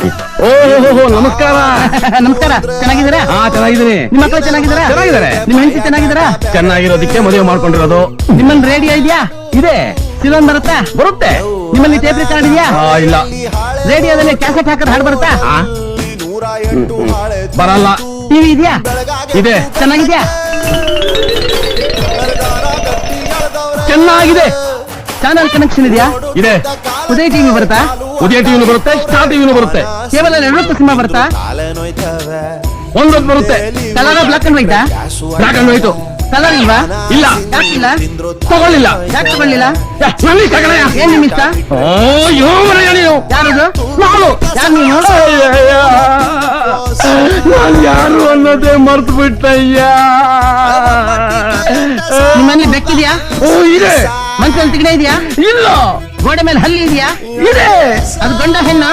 ಓಹೋ ನಮಸ್ಕಾರ. ನಮಸ್ಕಾರ. ಚೆನ್ನಾಗಿದ್ದೀರಾ? ಹಾ ಚೆನ್ನಾಗಿದ್ದೀನಿ. ನಿಮ್ಮ ಮಕ್ಕಳು ಚೆನ್ನಾಗಿದ್ದೀರಾ? ಚೆನ್ನಾಗಿದ್ದಾರೆ. ನಿಮ್ಮ ಹೆಂಡತಿ ಚೆನ್ನಾಗಿದ್ದೀರಾ? ಚೆನ್ನಾಗಿರೋದಕ್ಕೆ ಮದುವೆ ಮಾಡ್ಕೊಂಡಿರೋದು. ನಿಮ್ಮಲ್ಲಿ ರೇಡಿಯೋ ಇದೆಯಾ? ಇದೆ. ಸಿಲೋನ್ ಬರುತ್ತಾ? ಬರುತ್ತೆ. ನಿಮ್ಮಲ್ಲಿ ಟೇಪ್ ರೆಕಾರ್ಡ್ ಇದೆಯಾ? ಇಲ್ಲ. ರೇಡಿಯೋದಲ್ಲಿ ಕ್ಯಾಸೆಟ್ ಹಾಕಿದ್ರೆ ಹಾಡು ಬರುತ್ತಾ? ಬರಲ್ಲ. ಟಿವಿ ಇದೆಯಾ? ಇದೆ. ಚೆನ್ನಾಗಿದ್ಯಾ? ಚೆನ್ನಾಗಿದೆ. ಚಾನಲ್ ಕನೆಕ್ಷನ್ ಇದೆಯಾ? ಇದೆ. ಉದಯ ಟಿವಿ ಬರುತ್ತಾ? ಉದಯ ಟಿವಿನೂ ಬರುತ್ತೆ, ಸ್ಟಾರ್ ಟಿವಿನೂ ಬರುತ್ತೆ. ಕೇವಲ 2 ಸಿನಿಮಾ ಬರುತ್ತಾ? ಒಂದೊಂದು ಬರುತ್ತೆ. ಕಲರ್ ಬ್ಲಾಕ್ ಅಂಡ್ ವೈಟಾ? Black and white. ಕಲರ್ ಇಲ್ವಾ? ಇಲ್ಲ. ಯಾಕಿಲ್ಲ? ತಗೊಳ್ಳಿಲ್ಲ. ಯಾಕೆ ತಗೊಳ್ಳಿಲ್ಲ? ನಲ್ಲಿ ತಗೊಳ್ಳಯ್ಯ. ಏನ್ ನಿಮ್ ಇಷ್ಟ? ಓ ಯೋವರಯ್ಯ ನೀನು. ಯಾರದು? ನಾನು. ಯಾರು ನೀವು? ನಾನು ಯಾರು ಅನ್ನೋದೇ ಮರ್ತು ಬಿಟ್ಟಯ್ಯ. ನಿಮ್ಮಲ್ಲಿ ಬೆಕ್ಕಿದ್ಯಾ? ಓ ಇದೆ. ಮಂಚದಲ್ಲಿ ತಿಗಣೆ ಇದೆಯಾ? ಇಲ್ಲ. ಗೋಡೆ ಮೇಲೆ ಹಲ್ಲಿ ಇದೆಯಾ? ಇದೆ. ಅದು ಗಂಡ ಹೆಣ್ಣ?